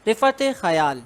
رفت خیال.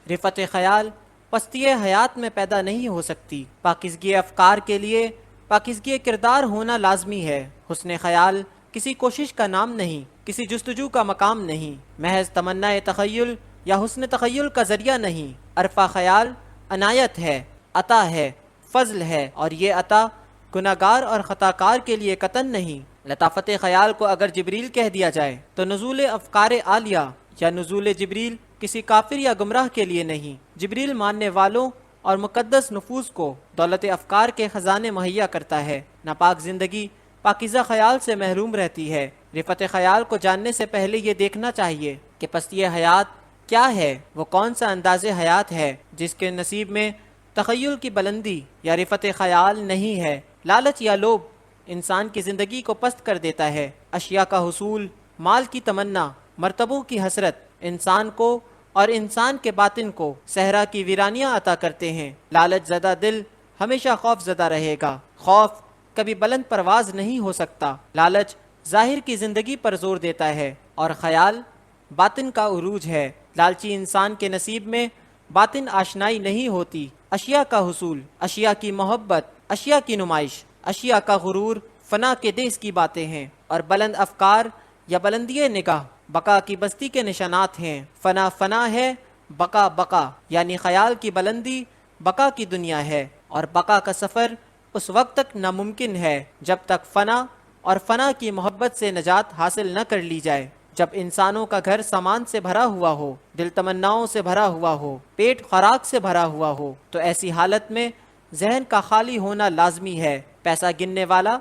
رفت خیال پستی حیات میں پیدا نہیں ہو سکتی. پاکیزگی افکار کے لیے پاکیزگی کردار ہونا لازمی ہے. حسن خیال کسی کوشش کا نام نہیں، کسی جستجو کا مقام نہیں، محض تمنا تخیل یا حسن تخیل کا ذریعہ نہیں. عرفہ خیال عنایت ہے، عطا ہے، فضل ہے، اور یہ عطا گناہگار اور خطا کار کے لیے قطعاً نہیں. لطافت خیال کو اگر جبریل کہہ دیا جائے تو نزول افکار عالیہ یا نزول جبریل کسی کافر یا گمراہ کے لیے نہیں. جبریل ماننے والوں اور مقدس نفوس کو دولت افکار کے خزانے مہیا کرتا ہے. ناپاک زندگی پاکیزہ خیال سے محروم رہتی ہے. رفت خیال کو جاننے سے پہلے یہ دیکھنا چاہیے کہ پستی حیات کیا ہے، وہ کون سا انداز حیات ہے جس کے نصیب میں تخیل کی بلندی یا رفت خیال نہیں ہے. لالچ یا لوبھ انسان کی زندگی کو پست کر دیتا ہے. اشیاء کا حصول، مال کی تمنا، مرتبوں کی حسرت انسان کو اور انسان کے باطن کو صحرا کی ویرانیاں عطا کرتے ہیں. لالچ زدہ دل ہمیشہ خوف زدہ رہے گا. خوف کبھی بلند پرواز نہیں ہو سکتا. لالچ ظاہر کی زندگی پر زور دیتا ہے اور خیال باطن کا عروج ہے. لالچی انسان کے نصیب میں باطن آشنائی نہیں ہوتی. اشیاء کا حصول، اشیاء کی محبت، اشیاء کی نمائش، اشیاء کا غرور فنا کے دیس کی باتیں ہیں، اور بلند افکار یا بلندی نگاہ بقا کی بستی کے نشانات ہیں. فنا فنا ہے، بقا بقا، یعنی خیال کی بلندی بقا کی دنیا ہے، اور بقا کا سفر اس وقت تک ناممکن ہے جب تک فنا اور فنا کی محبت سے نجات حاصل نہ کر لی جائے. جب انسانوں کا گھر سامان سے بھرا ہوا ہو، دل تمناؤں سے بھرا ہوا ہو، پیٹ خوراک سے بھرا ہوا ہو، تو ایسی حالت میں ذہن کا خالی ہونا لازمی ہے. پیسہ گننے والا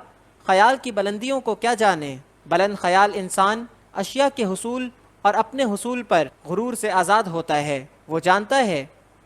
خیال کی بلندیوں کو کیا جانے. بلند خیال انسان اشیاء کے حصول اور اپنے حصول پر غرور سے آزاد ہوتا ہے. وہ جانتا ہے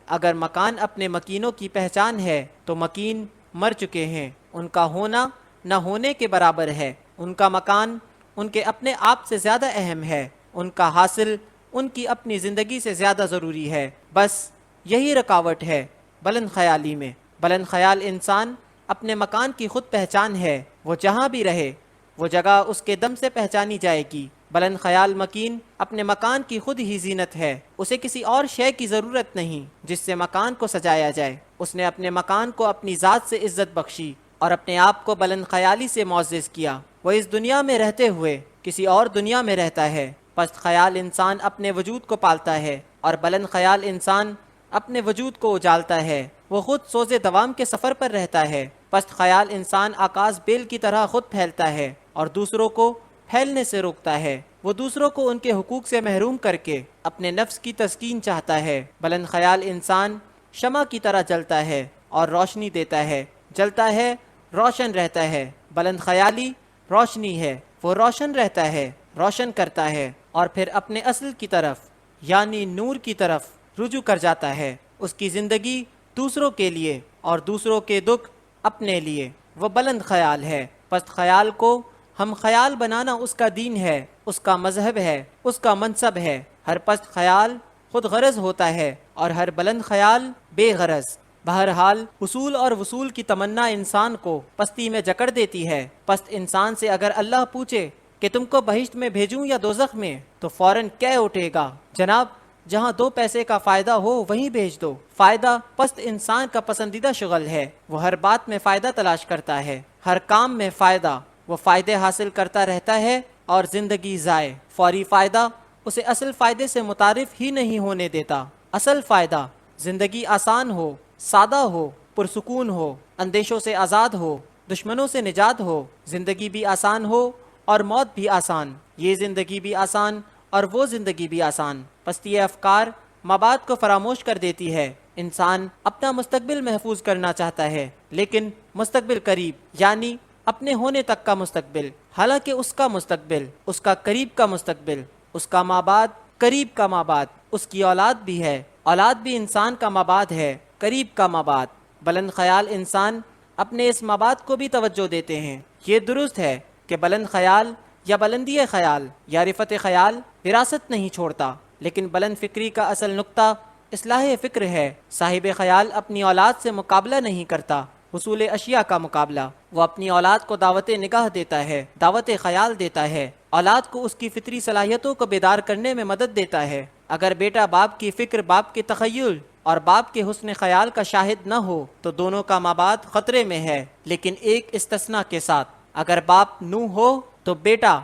اگر مکان اپنے مکینوں کی پہچان ہے تو مکین مر چکے ہیں، ان کا ہونا نہ ہونے کے برابر ہے. ان کا مکان ان کے اپنے آپ سے زیادہ اہم ہے، ان کا حاصل ان کی اپنی زندگی سے زیادہ ضروری ہے. بس یہی رکاوٹ ہے بلند خیالی میں. بلند خیال انسان اپنے مکان کی خود پہچان ہے. وہ جہاں بھی رہے وہ جگہ اس کے دم سے پہچانی جائے گی. بلند خیال مکین اپنے مکان کی خود ہی زینت ہے. اسے کسی اور شے کی ضرورت نہیں جس سے مکان کو سجایا جائے. اس نے اپنے مکان کو اپنی ذات سے عزت بخشی اور اپنے آپ کو بلند خیالی سے معزز کیا. وہ اس دنیا میں رہتے ہوئے کسی اور دنیا میں رہتا ہے. پست خیال انسان اپنے وجود کو پالتا ہے اور بلند خیال انسان اپنے وجود کو اجالتا ہے. وہ خود سوز دوام کے سفر پر رہتا ہے. پست خیال انسان آکاش بیل کی طرح خود پھیلتا ہے اور دوسروں کو پھیلنے سے روکتا ہے. وہ دوسروں کو ان کے حقوق سے محروم کر کے اپنے نفس کی تسکین چاہتا ہے. بلند خیال انسان شمع کی طرح جلتا ہے اور روشنی دیتا ہے. جلتا ہے، روشن رہتا ہے. بلند خیالی روشنی ہے. وہ روشن رہتا ہے، روشن کرتا ہے اور پھر اپنے اصل کی طرف یعنی نور کی طرف رجوع کر جاتا ہے. اس کی زندگی دوسروں کے لیے اور دوسروں کے دکھ اپنے لیے. وہ بلند خیال ہے. پست خیال کو ہم خیال بنانا اس کا دین ہے، اس کا مذہب ہے، اس کا منصب ہے. ہر پست خیال خود غرض ہوتا ہے اور ہر بلند خیال بے غرض. بہرحال حصول اور وصول کی تمنا انسان کو پستی میں جکڑ دیتی ہے. پست انسان سے اگر اللہ پوچھے کہ تم کو بہشت میں بھیجوں یا دوزخ میں، تو فوراً کہہ اٹھے گا جناب جہاں 2 پیسے کا فائدہ ہو وہیں بھیج دو. فائدہ پست انسان کا پسندیدہ شغل ہے. وہ ہر بات میں فائدہ تلاش کرتا ہے، ہر کام میں فائدہ. وہ فائدے حاصل کرتا رہتا ہے اور زندگی ضائع. فوری فائدہ اسے اصل فائدے سے متعارف ہی نہیں ہونے دیتا. اصل فائدہ زندگی آسان ہو، سادہ ہو، پرسکون ہو، اندیشوں سے آزاد ہو، دشمنوں سے نجات ہو. زندگی بھی آسان ہو اور موت بھی آسان. یہ زندگی بھی آسان اور وہ زندگی بھی آسان. پستی افکار مابعد کو فراموش کر دیتی ہے. انسان اپنا مستقبل محفوظ کرنا چاہتا ہے، لیکن مستقبل قریب یعنی اپنے ہونے تک کا مستقبل، حالانکہ اس کا مستقبل، اس کا قریب کا مستقبل، اس کا مابعد قریب کا مابعد، اس کی اولاد بھی ہے. اولاد بھی انسان کا مابعد ہے، قریب کا مابعد. بلند خیال انسان اپنے اس مابعد کو بھی توجہ دیتے ہیں. یہ درست ہے کہ بلند خیال یا بلندی خیال یا رفت خیال وراثت نہیں چھوڑتا، لیکن بلند فکری کا اصل نقطہ اصلاح فکر ہے. صاحب خیال اپنی اولاد سے مقابلہ نہیں کرتا، حصول اشیاء کا مقابلہ۔ وہ اپنی اولاد کو دعوت نگاہ دیتا ہے، دعوت خیال دیتا ہے، اولاد کو اس کی فطری صلاحیتوں کو بیدار کرنے میں مدد دیتا ہے۔ اگر بیٹا باپ کی فکر، باپ کے تخیل اور باپ کے حسن خیال کا شاہد نہ ہو تو دونوں کا مابعد خطرے میں ہے، لیکن ایک استثناء کے ساتھ۔ اگر باپ نو ہو تو بیٹا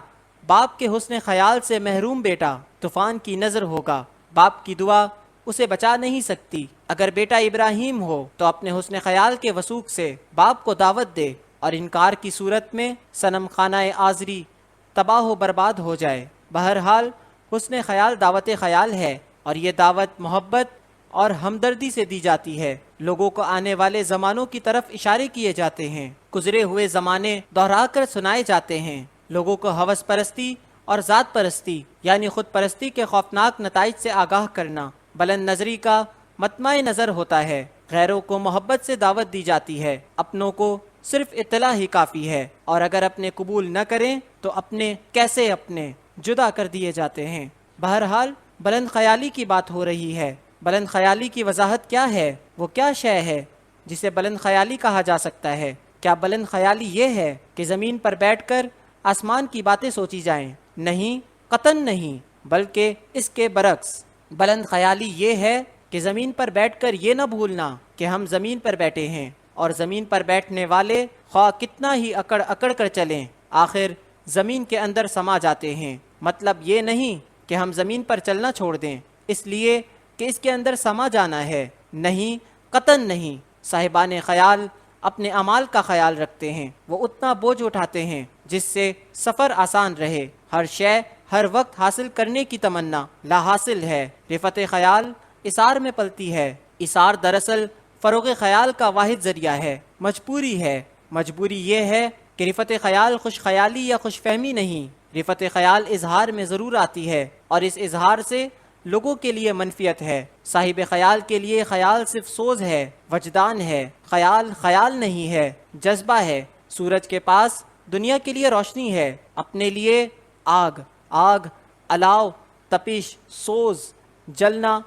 باپ کے حسن خیال سے محروم بیٹا طوفان کی نظر ہوگا، باپ کی دعا اسے بچا نہیں سکتی۔ اگر بیٹا ابراہیم ہو تو اپنے حسن خیال کے وثوق سے باپ کو دعوت دے اور انکار کی صورت میں صنم خانہ آزری تباہ و برباد ہو جائے۔ بہرحال حسن خیال دعوت خیال ہے، اور یہ دعوت محبت اور ہمدردی سے دی جاتی ہے۔ لوگوں کو آنے والے زمانوں کی طرف اشارے کیے جاتے ہیں، گزرے ہوئے زمانے دہرا کر سنائے جاتے ہیں۔ لوگوں کو ہوس پرستی اور ذات پرستی یعنی خود پرستی کے خوفناک نتائج سے آگاہ کرنا بلند نظری کا مطمع نظر ہوتا ہے۔ غیروں کو محبت سے دعوت دی جاتی ہے، اپنوں کو صرف اطلاع ہی کافی ہے، اور اگر اپنے قبول نہ کریں تو اپنے کیسے اپنے جدا کر دیے جاتے ہیں۔ بہرحال بلند خیالی کی بات ہو رہی ہے۔ بلند خیالی کی وضاحت کیا ہے؟ وہ کیا شے ہے جسے بلند خیالی کہا جا سکتا ہے؟ کیا بلند خیالی یہ ہے کہ زمین پر بیٹھ کر آسمان کی باتیں سوچی جائیں؟ نہیں، قطعاً نہیں، بلکہ اس کے برعکس۔ بلند خیالی یہ ہے کہ زمین پر بیٹھ کر یہ نہ بھولنا کہ ہم زمین پر بیٹھے ہیں، اور زمین پر بیٹھنے والے خواہ کتنا ہی اکڑ اکڑ کر چلیں آخر زمین کے اندر سما جاتے ہیں۔ مطلب یہ نہیں کہ ہم زمین پر چلنا چھوڑ دیں اس لیے کہ اس کے اندر سما جانا ہے، نہیں، قطعاً نہیں۔ صاحبان خیال اپنے اعمال کا خیال رکھتے ہیں، وہ اتنا بوجھ اٹھاتے ہیں جس سے سفر آسان رہے۔ ہر شے ہر وقت حاصل کرنے کی تمنا لا حاصل ہے۔ رفت خیال اثار میں پلتی ہے۔ اثار دراصل فروغ خیال کا واحد ذریعہ ہے، مجبوری ہے۔ مجبوری یہ ہے کہ رفت خیال خوش خیالی یا خوش فہمی نہیں، رفت خیال اظہار میں ضرور آتی ہے، اور اس اظہار سے لوگوں کے لیے منفیت ہے۔ صاحب خیال کے لیے خیال صرف سوز ہے، وجدان ہے۔ خیال خیال نہیں ہے، جذبہ ہے۔ سورج کے پاس دنیا کے لیے روشنی ہے، اپنے لیے آگ، آگ، الاؤ، تپش، سوز، جلنا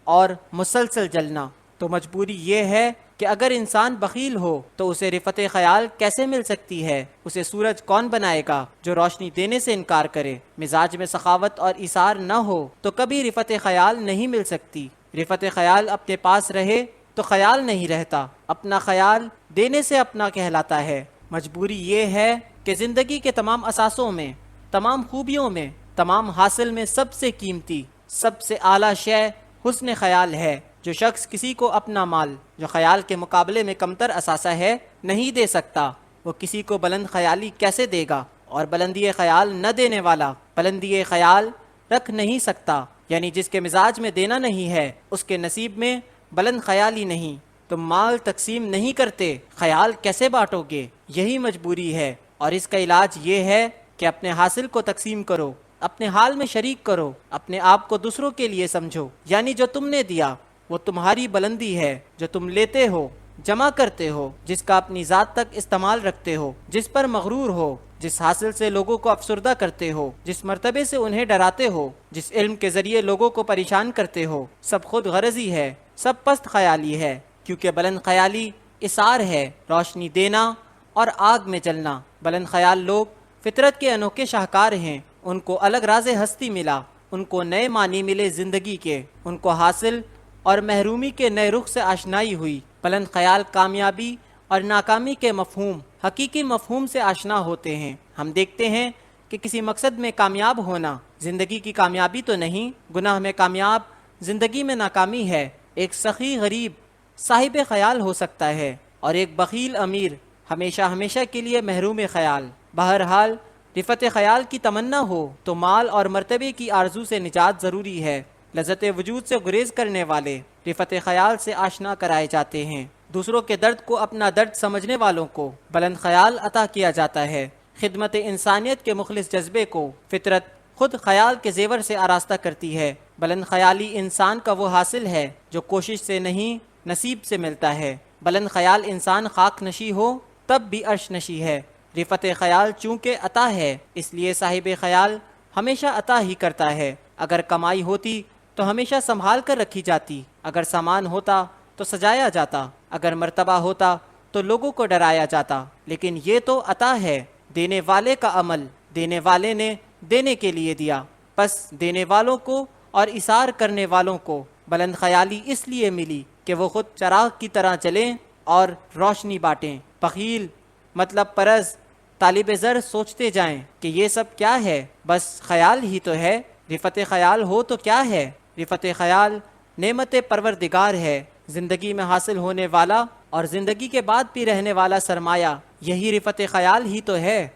اور مسلسل جلنا۔ تو مجبوری یہ ہے کہ اگر انسان بخیل ہو تو اسے رفت خیال کیسے مل سکتی ہے؟ اسے سورج کون بنائے گا جو روشنی دینے سے انکار کرے؟ مزاج میں سخاوت اور ایثار نہ ہو تو کبھی رفت خیال نہیں مل سکتی۔ رفت خیال اپنے پاس رہے تو خیال نہیں رہتا، اپنا خیال دینے سے اپنا کہلاتا ہے۔ مجبوری یہ ہے کہ زندگی کے تمام اثاثوں میں، تمام خوبیوں میں، تمام حاصل میں سب سے قیمتی، سب سے اعلیٰ شے حسن خیال ہے۔ جو شخص کسی کو اپنا مال جو خیال کے مقابلے میں کمتر اثاثہ ہے نہیں دے سکتا، وہ کسی کو بلند خیالی کیسے دے گا؟ اور بلندی خیال نہ دینے والا بلندی خیال رکھ نہیں سکتا، یعنی جس کے مزاج میں دینا نہیں ہے اس کے نصیب میں بلند خیالی نہیں۔ تم مال تقسیم نہیں کرتے، خیال کیسے بانٹو گے؟ یہی مجبوری ہے، اور اس کا علاج یہ ہے کہ اپنے حاصل کو تقسیم کرو، اپنے حال میں شریک کرو، اپنے آپ کو دوسروں کے لیے سمجھو، یعنی جو تم نے دیا وہ تمہاری بلندی ہے، جو تم لیتے ہو، جمع کرتے ہو، جس کا اپنی ذات تک استعمال رکھتے ہو، جس پر مغرور ہو، جس حاصل سے لوگوں کو افسردہ کرتے ہو، جس مرتبے سے انہیں ڈراتے ہو، جس علم کے ذریعے لوگوں کو پریشان کرتے ہو، سب خود غرضی ہے، سب پست خیالی ہے، کیونکہ بلند خیالی اثار ہے، روشنی دینا اور آگ میں جلنا۔ بلند خیال لوگ فطرت کے انوکھے شاہکار ہیں، ان کو الگ راز ہستی ملا، ان کو نئے معنی ملے زندگی کے، ان کو حاصل اور محرومی کے نئے رخ سے آشنائی ہوئی۔ بلند خیال کامیابی اور ناکامی کے مفہوم، حقیقی مفہوم سے آشنا ہوتے ہیں۔ ہم دیکھتے ہیں کہ کسی مقصد میں کامیاب ہونا زندگی کی کامیابی تو نہیں، گناہ میں کامیاب زندگی میں ناکامی ہے۔ ایک سخی غریب صاحب خیال ہو سکتا ہے، اور ایک بخیل امیر ہمیشہ ہمیشہ کے لیے محروم خیال۔ بہرحال رفت خیال کی تمنا ہو تو مال اور مرتبے کی آرزو سے نجات ضروری ہے۔ لذت وجود سے گریز کرنے والے رفت خیال سے آشنا کرائے جاتے ہیں۔ دوسروں کے درد کو اپنا درد سمجھنے والوں کو بلند خیال عطا کیا جاتا ہے۔ خدمت انسانیت کے مخلص جذبے کو فطرت خود خیال کے زیور سے آراستہ کرتی ہے۔ بلند خیالی انسان کا وہ حاصل ہے جو کوشش سے نہیں نصیب سے ملتا ہے۔ بلند خیال انسان خاک نشی ہو تب بھی عرش نشی ہے۔ رفت خیال چونکہ عطا ہے اس لیے صاحب خیال ہمیشہ عطا ہی کرتا ہے۔ اگر کمائی ہوتی تو ہمیشہ سنبھال کر رکھی جاتی، اگر سامان ہوتا تو سجایا جاتا، اگر مرتبہ ہوتا تو لوگوں کو ڈرایا جاتا، لیکن یہ تو عطا ہے، دینے والے کا عمل، دینے والے نے دینے کے لیے دیا، پس دینے والوں کو اور اثار کرنے والوں کو بلند خیالی اس لیے ملی کہ وہ خود چراغ کی طرح چلیں اور روشنی بانٹیں۔ بخیل مطلب پرز، طالب زر سوچتے جائیں کہ یہ سب کیا ہے، بس خیال ہی تو ہے۔ رفت خیال ہو تو کیا ہے؟ رفت خیال نعمت پروردگار ہے، زندگی میں حاصل ہونے والا اور زندگی کے بعد بھی رہنے والا سرمایہ، یہی رفت خیال ہی تو ہے۔